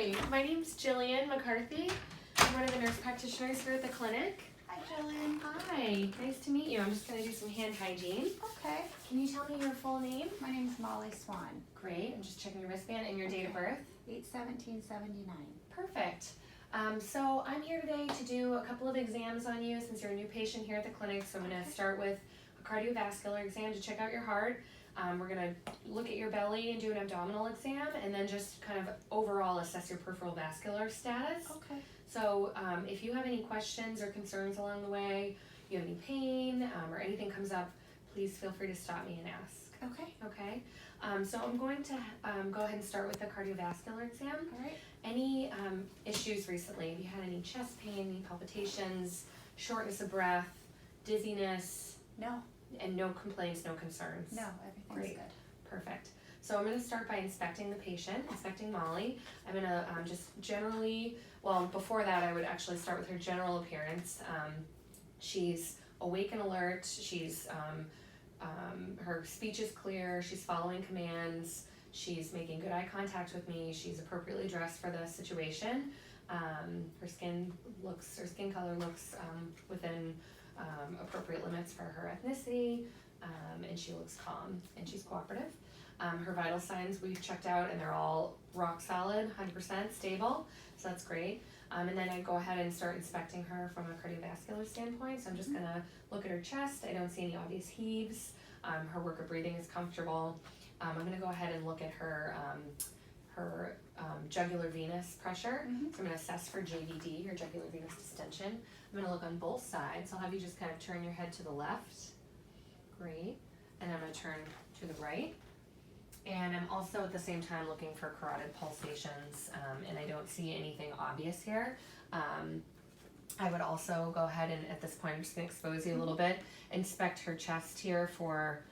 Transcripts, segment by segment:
Hi, my name's Jillian McCarthy. I'm one of the nurse practitioners here at the clinic. Hi, Jillian. Hi, nice to meet you. I'm just going to do some hand hygiene. Okay. Can you tell me your full name? My name's Molly Swan. Great. I'm just checking your wristband and your date of birth. 8/17/79. Perfect. So I'm here today to do a couple of exams on you since you're a new patient here at the clinic. So I'm going to start with a cardiovascular exam to check out your heart. We're going to look at your belly and do an abdominal exam and then just kind of overall assess your peripheral vascular status. Okay. So if you have any questions or concerns along the way, you have any pain or anything comes up, please feel free to stop me and ask. Okay. Okay? So I'm going to go ahead and start with the cardiovascular exam. All right. Any issues recently? Have you had any chest pain, any palpitations, shortness of breath, dizziness? No. And no complaints, no concerns? No, everything's Great. good. Perfect. So I'm going to start by inspecting the patient, inspecting Molly. I'm going to just generally, well, before that I would actually start with her general appearance. She's awake and alert. She's, her speech is clear. She's following commands. She's making good eye contact with me. She's appropriately dressed for the situation. Her skin color looks within appropriate limits for her ethnicity, and she looks calm and she's cooperative. Her vital signs we've checked out and they're all rock solid, 100% stable, so that's great. And then I go ahead and start inspecting her from a cardiovascular standpoint. So I'm just gonna look at her chest. I don't see any obvious heaves. Her work of breathing is comfortable. I'm gonna go ahead and look at her jugular venous pressure. So I'm gonna assess for JVD, or jugular venous distension. I'm gonna look on both sides. I'll have you just kind of turn your head to the left. Great. And I'm gonna turn to the right. And I'm also at the same time looking for carotid pulsations, and I don't see anything obvious here. I would also go ahead and at this point, I'm just gonna expose you a little bit, inspect her chest here for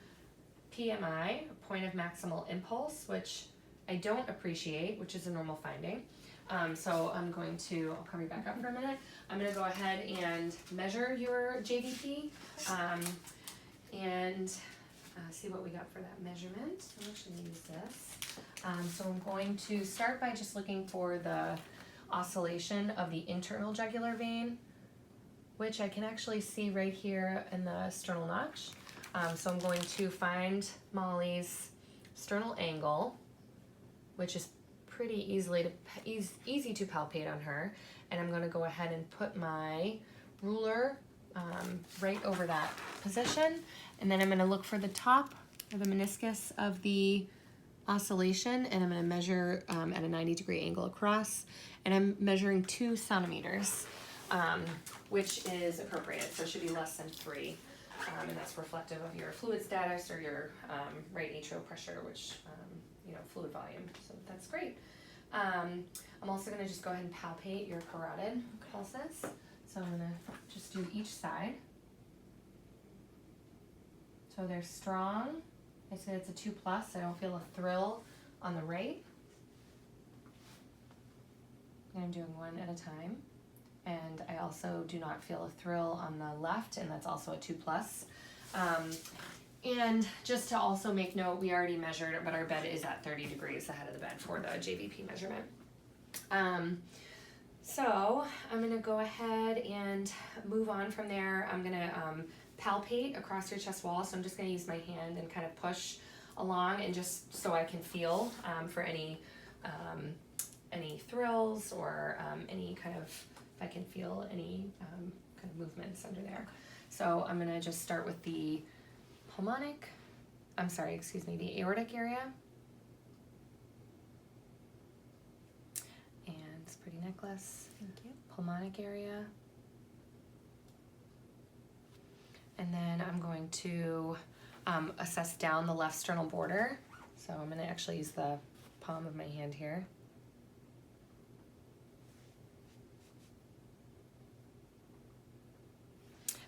PMI, point of maximal impulse, which I don't appreciate, which is a normal finding. So I'm going to, I'll cover you back up for a minute. I'm gonna go ahead and measure your JVP, and see what we got for that measurement. I'm actually gonna use this. So I'm going to start by just looking for the oscillation of the internal jugular vein, which I can actually see right here in the sternal notch. So I'm going to find Molly's sternal angle, which is pretty easy to palpate on her, and I'm going to go ahead and put my ruler right over that position, and then I'm going to look for the top or the meniscus of the oscillation, and I'm going to measure at a 90-degree angle across, and I'm measuring 2 centimeters, which is appropriate, so it should be less than 3, and that's reflective of your fluid status or your right atrial pressure, which fluid volume, so that's great. I'm also going to just go ahead and palpate your carotid pulses. So I'm going to just do each side. So they're strong. I said it's a 2+. I don't feel a thrill on the right. And I'm doing one at a time. And I also do not feel a thrill on the left, and that's also a 2+. And just to also make note, we already measured, but our bed is at 30 degrees ahead of the bed for the JVP measurement. So I'm gonna go ahead and move on from there. I'm gonna palpate across your chest wall. So I'm just gonna use my hand and kind of push along, and just so I can feel for any thrills or any kind of, if I can feel any kind of movements under there. So I'm gonna just start with the the aortic area. And it's a pretty necklace. Thank you. Pulmonic area. And then I'm going to assess down the left sternal border. So I'm gonna actually use the palm of my hand here.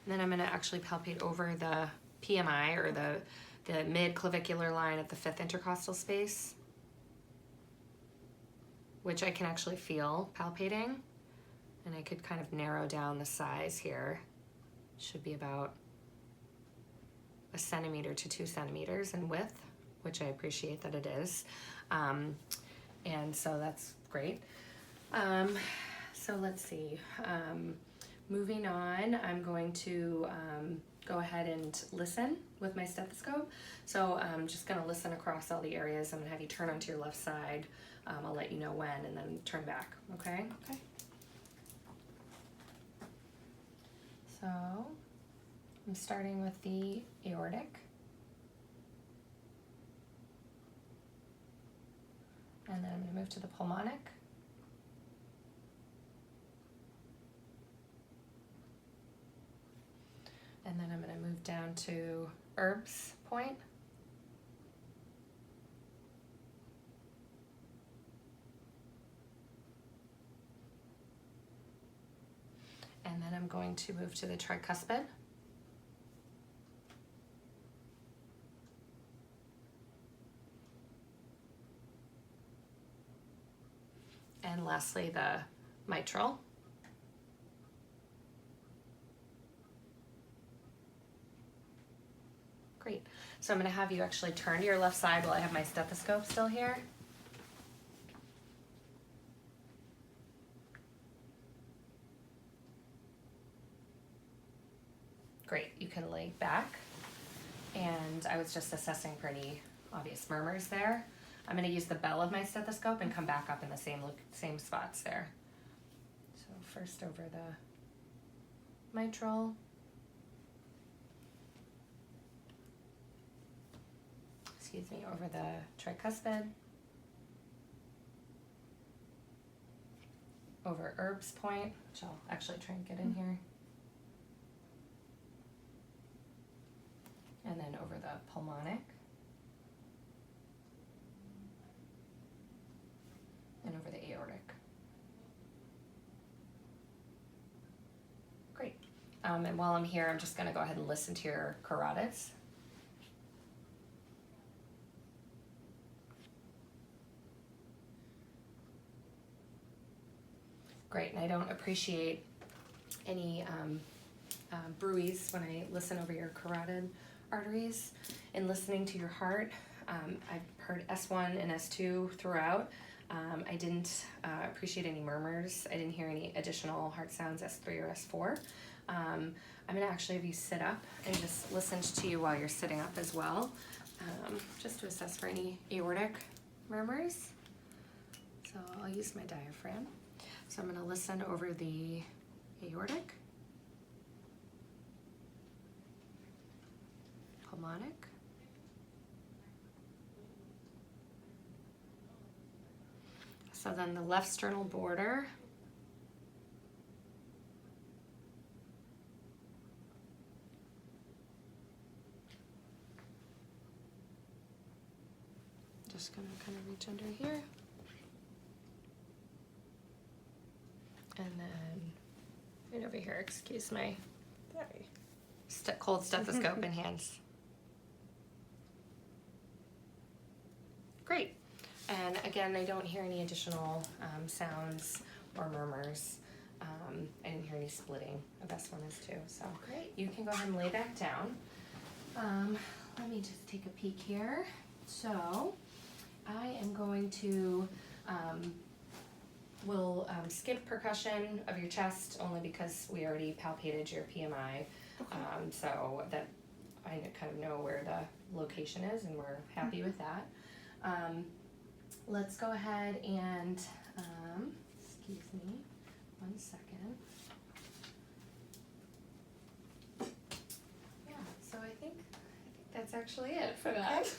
And then I'm gonna actually palpate over the PMI, or the mid-clavicular line at the 5th intercostal space, which I can actually feel palpating. And I could kind of narrow down the size here. Should be about 1 centimeter to 2 centimeters in width, which I appreciate that it is. And so that's great. So let's see. Moving on, I'm going to go ahead and listen with my stethoscope. So I'm just going to listen across all the areas. I'm going to have you turn onto your left side. I'll let you know when, and then turn back, okay? Okay. So I'm starting with the aortic. And then I'm going to move to the pulmonic. And then I'm going to move down to Erb's point. And then I'm going to move to the tricuspid. And lastly, the mitral. Great. So I'm going to have you actually turn to your left side while I have my stethoscope still here. Great. You can lay back. And I was just assessing for any obvious murmurs there. I'm going to use the bell of my stethoscope and come back up in the same spots there. So first over the mitral. Excuse me, over the tricuspid. Over Erb's point, which I'll actually try and get in here. And then over the pulmonic. And over the aortic. Great. And while I'm here, I'm just going to go ahead and listen to your carotids. Great, and I don't appreciate any bruise when I listen over your carotid arteries. In listening to your heart, I've heard S1 and S2 throughout. I didn't appreciate any murmurs. I didn't hear any additional heart sounds, S3 or S4. I'm going to actually have you sit up and just listen to you while you're sitting up as well, just to assess for any aortic murmurs. So I'll use my diaphragm. So I'm going to listen over the aortic, pulmonic, so then the left sternal border, just going to kind of reach under here. And then right over here, excuse my cold stethoscope in hands. Great. And again, I don't hear any additional sounds or murmurs. I didn't hear any splitting of S1, S2. So Great. you can go ahead and lay back down. Let me just take a peek here. So I am going to we'll skip percussion of your chest only because we already palpated your PMI, so that I kind of know where the location is and we're happy with that. Let's go ahead and, excuse me, 1 second. Yeah, so I think that's actually it for that.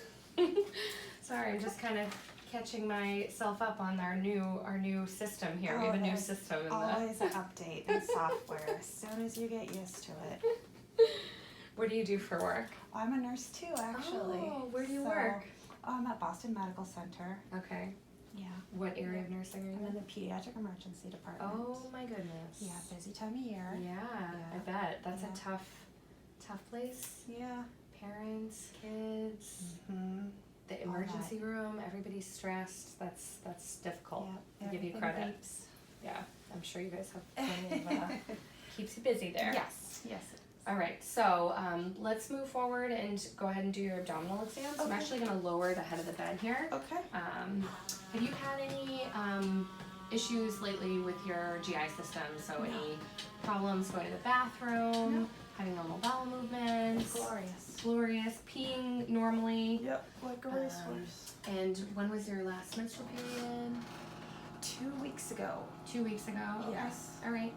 Sorry, I'm just kind of catching myself up on our new system here. We have a new system in Always an update in software as soon as you get used to it. What do you do for work? I'm a nurse too, actually. Oh, where do you work? I'm at Boston Medical Center. Okay. Yeah. What area of nursing are you I'm in in? the pediatric emergency department. Oh my goodness. Yeah, busy time of year. Yeah, Yeah. I bet. That's Yeah. a tough place. Yeah. Parents, kids, Mm-hmm. the All emergency room, everybody's stressed. That's difficult. Yeah. I give you everything credit. beeps. Yeah, I'm sure you guys have plenty of keeps you busy there. Yes. Yes. All right, so let's move forward and go ahead and do your abdominal exam. So I'm Okay. actually going to lower the head of the bed here. Okay. Have you had any issues lately with your GI system? So any problems going to the bathroom, No. having normal bowel movements, Glorious. peeing normally? Yep, like a racehorse. And when was your last menstrual period? 2 weeks ago. 2 weeks ago? Okay. Yes. All right.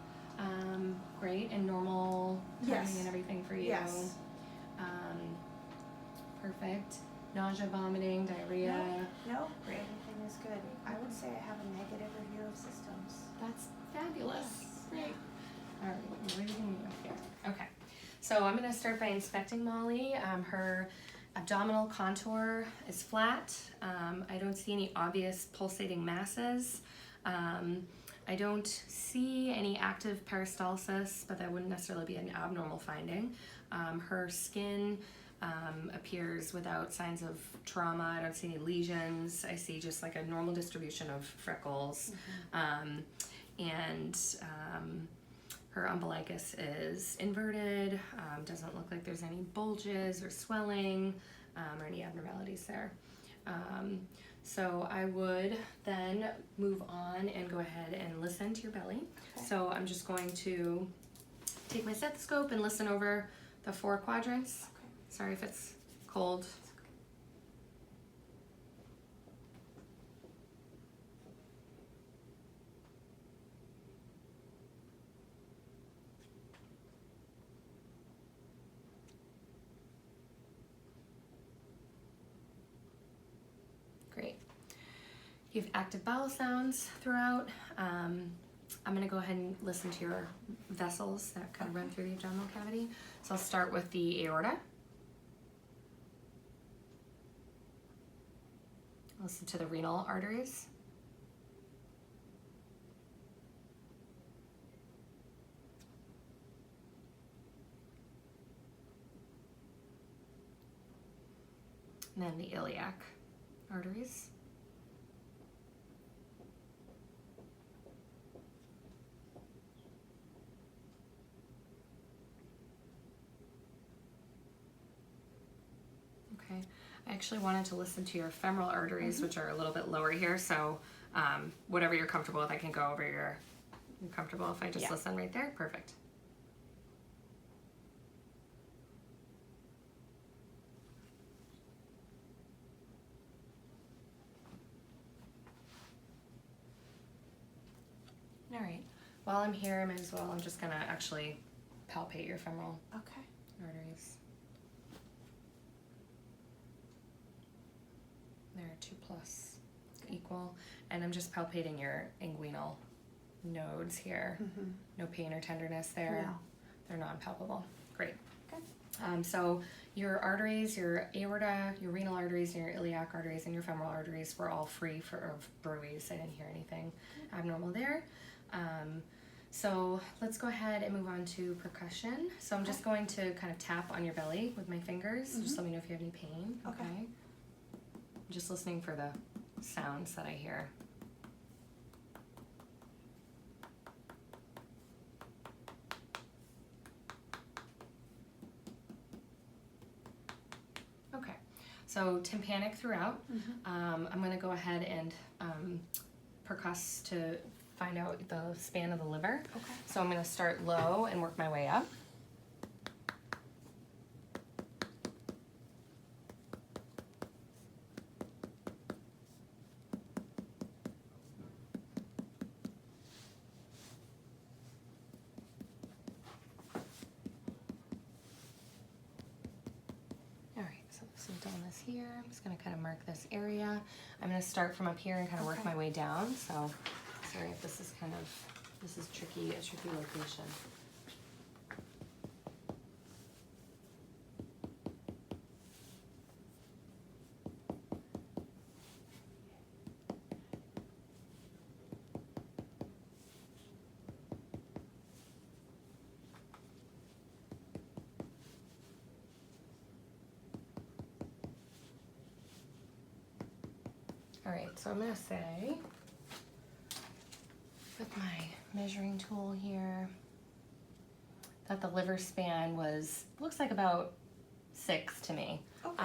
Great. And normal timing Yes. and everything for you? Yes. Perfect. Nausea, vomiting, diarrhea? No, everything is good. I would say I have a negative review of systems. That's fabulous. Yes. Great. All right, we're ready to move here. Okay, so I'm going to start by inspecting Molly. Her abdominal contour is flat. I don't see any obvious pulsating masses. I don't see any active peristalsis, but that wouldn't necessarily be an abnormal finding. Her skin appears without signs of trauma. I don't see any lesions. I see just like a normal distribution of freckles. And her umbilicus is inverted. Doesn't look like there's any bulges or swelling or any abnormalities there. So I would then move on and go ahead and listen to your belly. Okay. So I'm just going to take my stethoscope and listen over the 4 quadrants. Okay. Sorry if it's cold. Great. You have active bowel sounds throughout. I'm going to go ahead and listen to your vessels that kind of run through the abdominal cavity. So I'll start with the aorta. Listen to the renal arteries. And then the iliac arteries. Okay, I actually wanted to listen to your femoral arteries, which are a little bit lower here, so whatever you're comfortable with, I can go over your, you're comfortable if I just listen right there? Perfect. All right, while I'm here, I might as well, I'm just gonna actually palpate your femoral Okay. arteries. They're 2 plus equal, and I'm just palpating your inguinal nodes here. No pain or tenderness there. No. They're non-palpable. Great. Okay. So your arteries, your aorta, your renal arteries, and your iliac arteries, and your femoral arteries were all free of bruise. I didn't hear anything abnormal there. So let's go ahead and move on to percussion. So I'm just going to kind of tap on your belly with my fingers. Just let me know if you have any pain. Okay. I'm just listening for the sounds that I hear. Okay, so tympanic throughout. I'm going to go ahead and percuss to find out the span of the liver. Okay. So I'm going to start low and work my way up. All right, so we've done this here. I'm just going to kind of mark this area. I'm going to start from up here and kind of work my way down. So sorry if this is kind of, this is tricky, a tricky location. All right, so I'm going to say, with my measuring tool here, that the liver span was, looks like about 6 to me. Okay.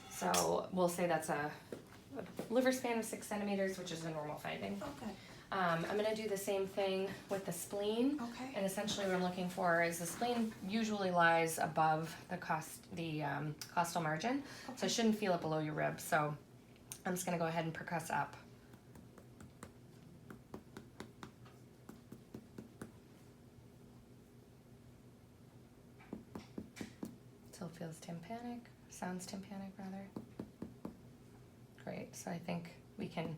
So we'll say that's a liver span of 6 centimeters, which is a normal finding. Okay. I'm going to do the same thing with the spleen. Okay. And essentially what I'm looking for is the spleen usually lies above the costal margin. So I shouldn't feel it below your ribs. So I'm just going to go ahead and percuss up. Still feels tympanic, sounds tympanic rather. Great, so I think we can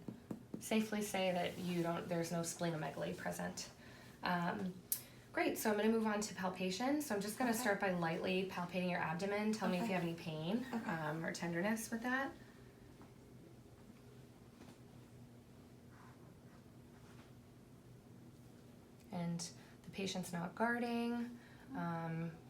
safely say that there's no splenomegaly present. Great, so I'm going to move on to palpation. So I'm just going to start by lightly palpating your abdomen. Tell me if you have any pain or tenderness with that. And the patient's not guarding.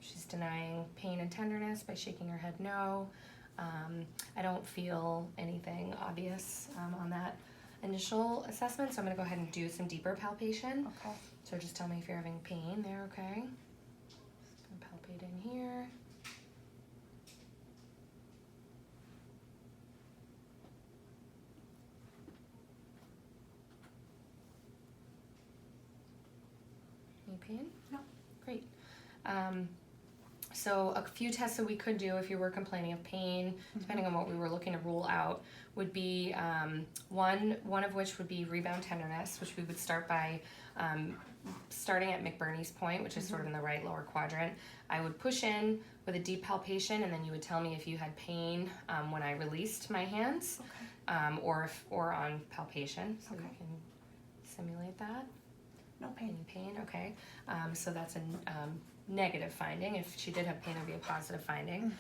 She's denying pain and tenderness by shaking her head no. I don't feel anything obvious on that initial assessment, so I'm going to go ahead and do some deeper palpation. Okay. So just tell me if you're having pain there, okay? Just going to palpate in here. Any pain? No. Great. So a few tests that we could do if you were complaining of pain, depending on what we were looking to rule out, would be one of which would be rebound tenderness, which we would start by starting at McBurney's point, which is sort of in the right lower quadrant. I would push in with a deep palpation, and then you would tell me if you had pain when I released my hands, or on palpation. So you can simulate that. No pain. Any pain? Okay. So that's a negative finding. If she did have pain, it would be a positive finding.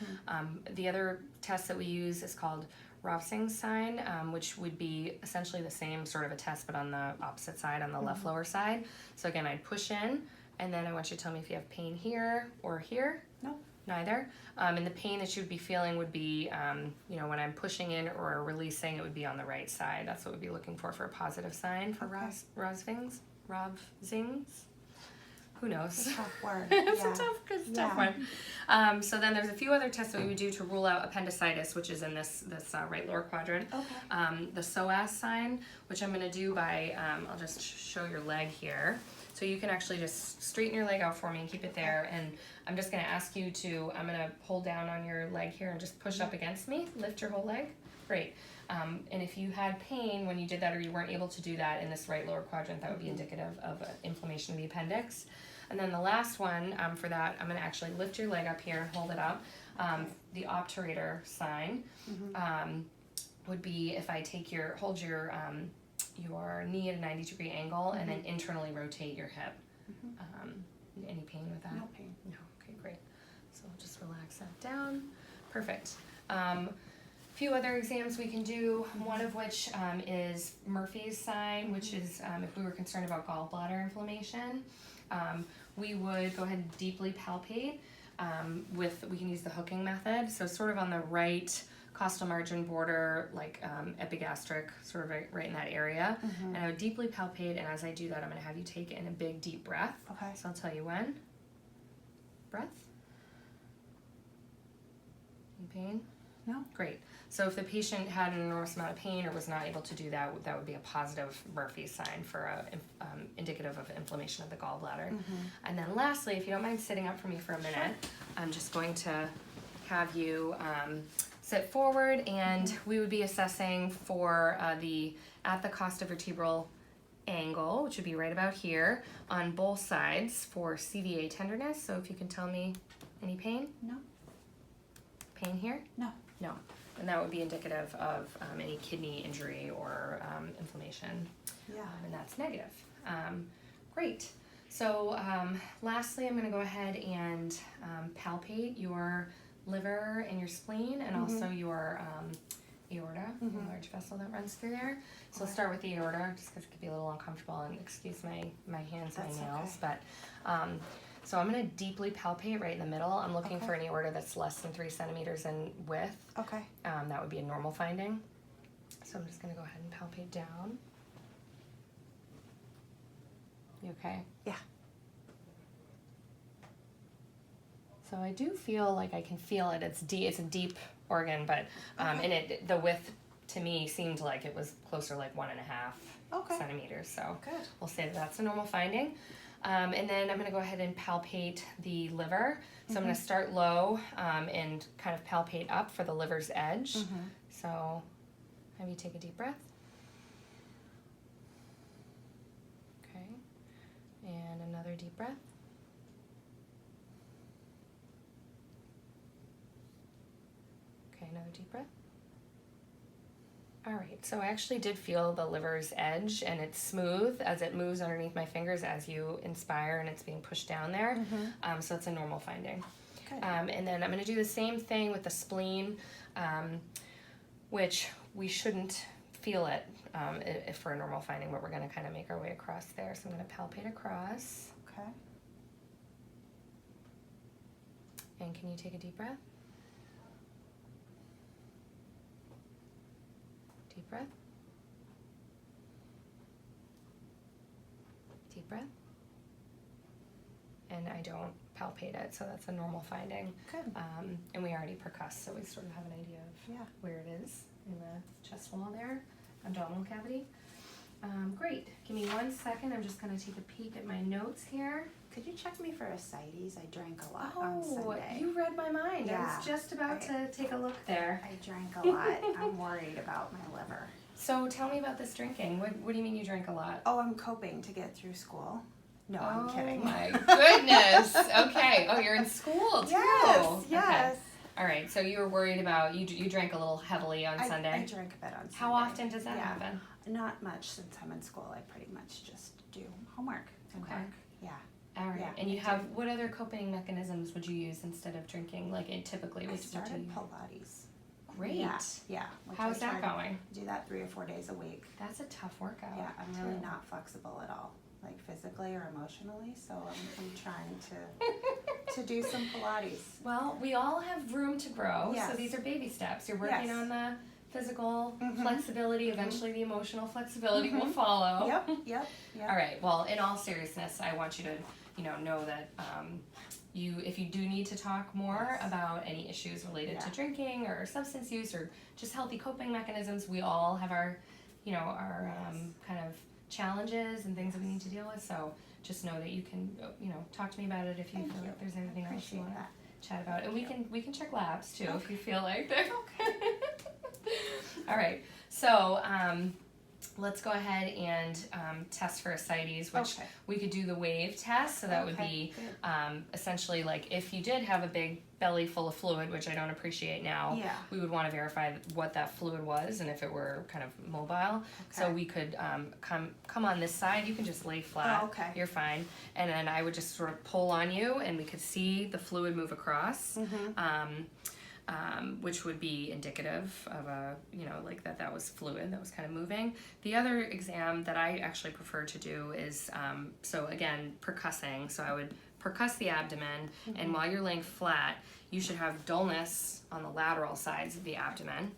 The other test that we use is called Rovsing's sign, which would be essentially the same sort of a test, but on the opposite side, on the left lower side. So again, I'd push in, and then I want you to tell me if you have pain here or here. No. Neither. And the pain that you would be feeling would be, when I'm pushing in or releasing, it would be on the right side. That's what we'd be looking for a positive sign for Rovsing's. Who knows? It's a tough word. It's a tough one. So then there's a few other tests that we would do to rule out appendicitis, which is in this right lower quadrant. Okay. The psoas sign, which I'm going to do by, I'll just show your leg here. So you can actually just straighten your leg out for me and keep it there. And I'm just going to ask you I'm going to hold down on your leg here and just push up against me. Lift your whole leg. Great. And if you had pain when you did that, or you weren't able to do that in this right lower quadrant, that would be indicative of inflammation of the appendix. And then the last one for that, I'm going to actually lift your leg up here and hold it up. The obturator sign would be if I hold your knee at a 90-degree angle and then internally rotate your hip. Any pain with that? No pain. No. Okay, great. So I'll just relax that down. Perfect. Few other exams we can do, one of which is Murphy's sign, which is if we were concerned about gallbladder inflammation. We would go ahead and deeply palpate we can use the hooking method, so sort of on the right costal margin border, like epigastric, sort of right in that area. And I would deeply palpate, and as I do that, I'm going to have you take in a big deep breath. Okay. So I'll tell you when. Breath. Any pain? No. Great. So if the patient had an enormous amount of pain or was not able to do that, that would be a positive Murphy sign for indicative of inflammation of the gallbladder. And then lastly, if you don't mind sitting up for me for a minute, I'm just going to have you sit forward, and we would be assessing for at the costovertebral angle, which would be right about here, on both sides for CVA tenderness. So if you can tell me any pain? No. Pain here? No. No. And that would be indicative of any kidney injury or inflammation. Yeah. And that's negative. Great. So lastly, I'm going to go ahead and palpate your liver and your spleen, and also your aorta, the large vessel that runs through there. So let's start with the aorta, just because it could be a little uncomfortable, and excuse my hands, That's my nails. okay. But so I'm going to deeply palpate right in the middle. I'm looking for an aorta that's less than 3 centimeters in width. Okay. That would be a normal finding. So I'm just going to go ahead and palpate down. You okay? Yeah. So I do feel like I can feel it. It's a deep organ, but and the width to me seemed like it was closer like 1.5 centimeters. So Good. we'll say that that's a normal finding. And then I'm going to go ahead and palpate the liver. So I'm going to start low and kind of palpate up for the liver's edge. So have you take a deep breath. Okay. And another deep breath. Okay, another deep breath. All right, so I actually did feel the liver's edge, and it's smooth as it moves underneath my fingers as you inspire, and it's being pushed down there. So it's a normal finding. Good. And then I'm going to do the same thing with the spleen, which we shouldn't feel it if for a normal finding, but we're going to kind of make our way across there. So I'm going to palpate across. Okay. And can you take a deep breath? Deep breath. Deep breath. And I don't palpate it, so that's a normal finding. Good. And we already percussed, so we sort of have an idea of where it is in the chest wall there, abdominal cavity. Great. Give me 1 second. I'm just going to take a peek at my notes here. Could you check me for ascites? I drank a lot on Sunday. You read my mind. Yeah. I was just about to take a look there. I drank a lot. I'm worried about my liver. So tell me about this drinking. What do you mean you drank a lot? Oh, I'm coping to get through school. No, I'm kidding. Oh my goodness. Okay. Oh, you're in school too. Yes, yes. Okay. All right. So you were worried about, you drank a little heavily on Sunday? I drank a bit on Sunday. How often does that happen? Not much since I'm in school. I pretty much just do homework and work. Yeah. All right. Yeah, And you have, what other coping mechanisms would you use instead of drinking? Like typically, I what started do you Pilates. Great. Yeah. which How's I that try to going? Do that 3 or 4 days a week. That's a tough workout. Yeah, I'm really too. not flexible at all, like physically or emotionally. So I'm trying to do some Pilates. Well, we all have room to grow, so Yes. these are baby steps. You're working Yes. on the physical flexibility. Eventually, the emotional flexibility will follow. Yep. All right. Well, in all seriousness, I want you to, know that if you do need to talk more about any issues related to drinking or substance use or just healthy coping mechanisms, we all have our, kind of challenges and things that we need to deal with. So just know that you can, talk to me about it if you feel like there's anything else you want to chat about. And we can check labs too if you feel like they're okay. All right. So let's go ahead and test for ascites, which we could do the wave test. So that would be essentially like if you did have a big belly full of fluid, which I don't appreciate now, we would want to verify what that fluid was and if it were kind of mobile. So we could come on this side. You can just lay flat. You're fine. And then I would just sort of pull on you and we could see the fluid move across. Which would be indicative of like that was fluid, that was kind of moving. The other exam that I actually prefer to do is, so again, percussing. So I would percuss the abdomen, and while you're laying flat, you should have dullness on the lateral sides of the abdomen,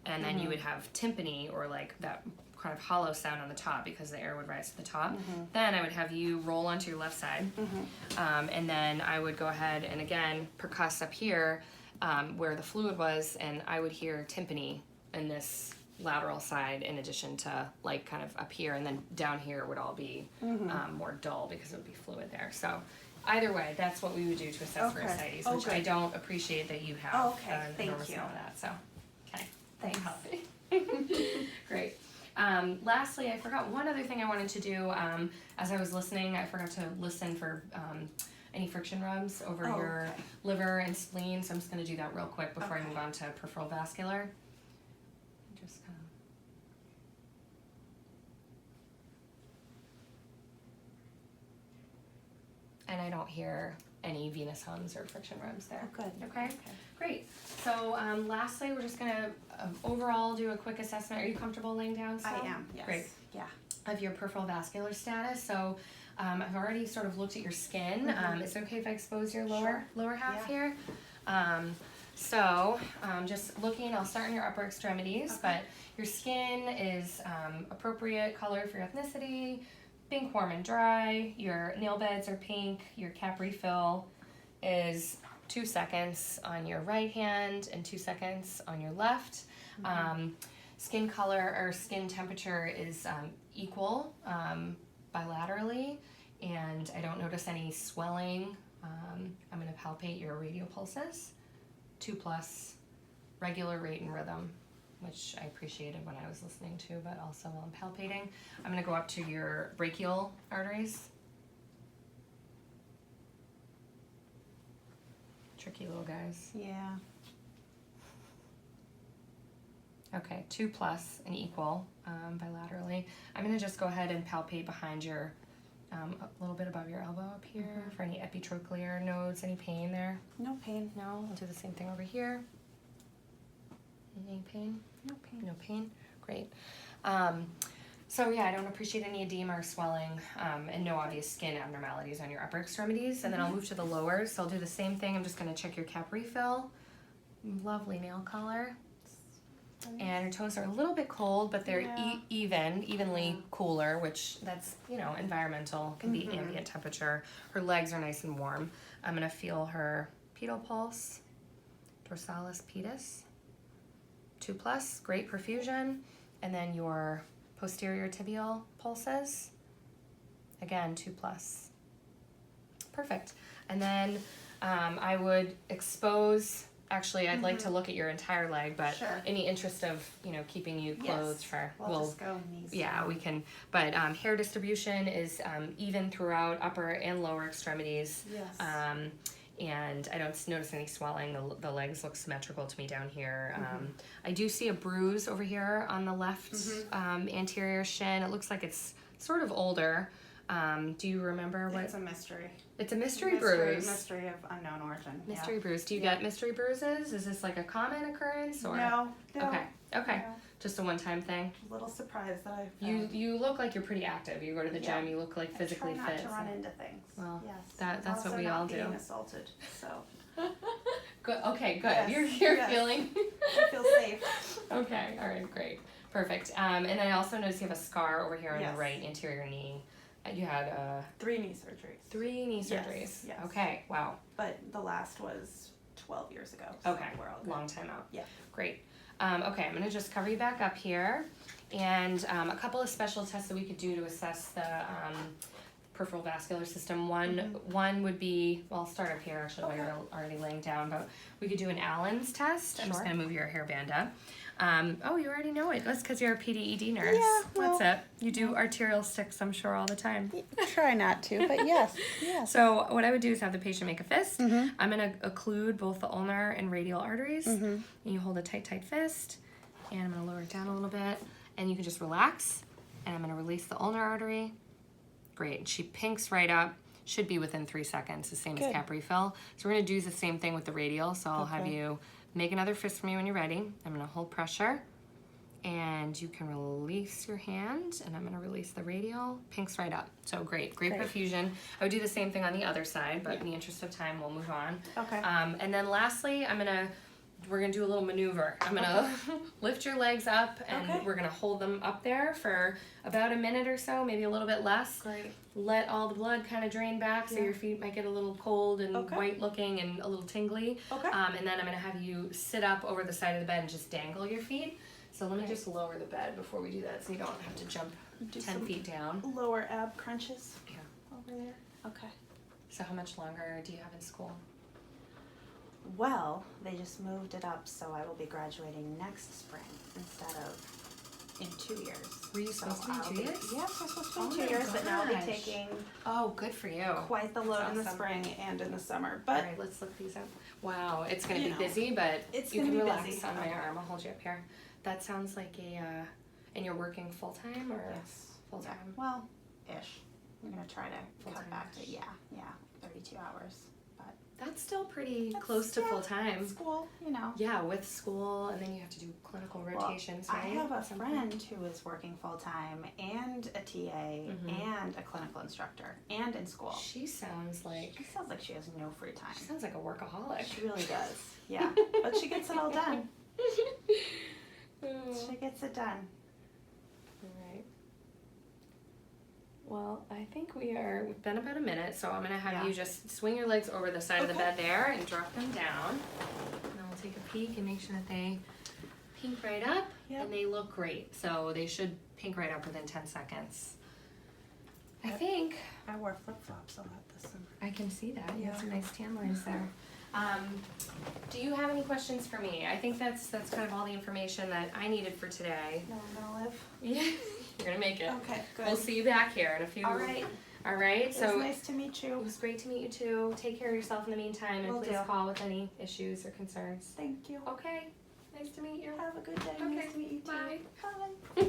and then you would have tympany, or like that kind of hollow sound on the top because the air would rise to the top. Then I would have you roll onto your left side, and then I would go ahead and again percuss up here, where the fluid was, and I would hear tympany in this lateral side in addition to like kind of up here, and then down here would all be more dull because it would be fluid there. So either way, that's what we would do to assess for ascites, which I don't appreciate that you have an enormous amount of that. So, Thanks. Great. Lastly, I forgot one other thing I wanted to do. As I was listening, I forgot to listen for any friction rubs over your liver and spleen, so I'm just going to do that real quick before I move on to peripheral vascular. Just kind of... And I don't hear any venous hums or friction rubs there. Good. Okay? Great. So lastly, we're just going to overall do a quick assessment. Are you comfortable laying down still? I am, yes. Great. Yeah. Of your peripheral vascular status. So I've already sort of looked at your skin. Is it okay if I expose your lower half here? Just looking, I'll start in your upper extremities, but your skin is appropriate color for your ethnicity, pink, warm, and dry. Your nail beds are pink. Your cap refill is 2 seconds on your right hand and 2 seconds on your left. skin color or skin temperature is equal bilaterally, and I don't notice any swelling. I'm going to palpate your radial pulses, 2+, regular rate and rhythm, which I appreciated when I was listening to, but also while I'm palpating. I'm going to go up to your brachial arteries. Tricky little guys. Yeah. Okay, 2+ and equal bilaterally. I'm going to just go ahead and palpate behind your, a little bit above your elbow up here for any epitrochlear nodes. Any pain there? No pain. No? I'll do the same thing over here. Any pain? No pain. No pain? Great. So yeah, I don't appreciate any edema or swelling, and no obvious skin abnormalities on your upper extremities. And then I'll move to the lowers. So I'll do the same thing. I'm just going to check your cap refill. Lovely nail color. And your toes are a little bit cold, but they're evenly cooler, which that's, you know, environmental, can be ambient temperature. Her legs are nice and warm. I'm going to feel her pedal pulse, dorsalis pedis, 2+, great perfusion. And then your posterior tibial pulses, again, 2+. Perfect. And then I would expose. Actually, I'd like to look at your entire leg, but in the interest of, you know, keeping you clothed for, we'll just go knees down. We can, but hair distribution is even throughout upper and lower extremities. Yes. And I don't notice any swelling. The legs look symmetrical to me down here. I do see a bruise over here on the left anterior shin. It looks like it's sort of older. Do you remember what? It's a mystery. It's a mystery bruise. Mystery of unknown origin. Mystery bruise. Do you get mystery bruises? Is this like a common occurrence or? No. Okay. No. Just a one-time thing. A little surprised that I found. You look like you're pretty active. You go to the gym. You look like physically I try not fit. to run into things. Well, yes. that's what we not all do. Being assaulted, so. Good. Okay. Good. Yes, You're feeling. I feel safe. Okay. All right. Great. Perfect. And I also noticed you have a scar over here on the right anterior knee. You had 3 knee surgeries. 3 knee surgeries. Yes. Okay. Wow. But the last was 12 years ago. So Okay. we're all good. Long time out. Yeah. Great. Okay. I'm gonna just cover you back up here, and a couple of special tests that we could do to assess the peripheral vascular system. One would be, well, I'll start up here actually while you're already laying down, but we could do an Allen's test. I'm just gonna move your hairband up. Oh, you already know it. That's because you're a PDED nurse. Yeah, well, That's it. You do arterial sticks, I'm sure, all the time. Try not to, but yes. So what I would do is have the patient make a fist. I'm going to occlude both the ulnar and radial arteries. And you hold a tight, tight fist. And I'm going to lower it down a little bit. And you can just relax. And I'm going to release the ulnar artery. Great. She pinks right up. Should be within 3 seconds, the same as cap refill. So we're going to do the same thing with the radial. So I'll have you make another fist for me when you're ready. I'm going to hold pressure. And you can release your hand, and I'm going to release the radial. Pinks right up. So great perfusion. I would do the same thing on the other side, but in the interest of time, we'll move on. Okay. And then lastly, we're going to do a little maneuver. I'm going to lift your legs up, and we're going to hold them up there for about a minute or so, maybe a little bit less. Great. Let all the blood kind of drain back, so your feet might get a little cold and white looking and a little tingly. Okay. And then I'm going to have you sit up over the side of the bed and just dangle your feet. So let me just lower the bed before we do that, so you don't have to jump 10 feet down. Lower ab crunches. Yeah. Over there. Okay. So how much longer do you have in school? Well, they just moved it up, so I will be graduating next spring instead of in 2 years. Were you supposed to be 2 years? Yes, we're supposed to be 2 years, but now I'll be taking good for you. quite the load in the spring and in the summer. But all right, let's look these up. Wow, it's going to be busy, but you can relax on my arm. I'll hold you up here. That sounds like and you're working full-time or full-time? Yeah. Well, ish. I'm going to try to cut back to, 32 hours. But that's still pretty close to full-time. School, you know. Yeah, with school, and then you have to do clinical rotations, right? I have a friend who is working full-time and a TA and a clinical instructor and in school. She sounds like she has no free time. She sounds like a workaholic. She really does. Yeah. But she gets it all done. She gets it done. All right. Well, I think we've been about a minute, so I'm going to have you just swing your legs over the side of the bed there and drop them down. And then we'll take a peek and make sure that they pink right up, Yep. and they look great. So they should pink right up within 10 seconds. I Yep. think I wore flip-flops a lot this summer. I can see that. You have Yeah. some nice tan lines there. Do you have any questions for me? I think that's kind of all the information that I needed for today. No, I'm gonna live. Yeah, you're gonna make it. Okay, good. We'll see you back here in a few. All right. All right. It was So nice to meet it you. was great to meet you too. Take care of yourself in the meantime, and Will please do. call with any issues or concerns. Thank you. Okay. Nice to meet you. Have a good day. Okay. Nice to meet you too. Bye. Bye.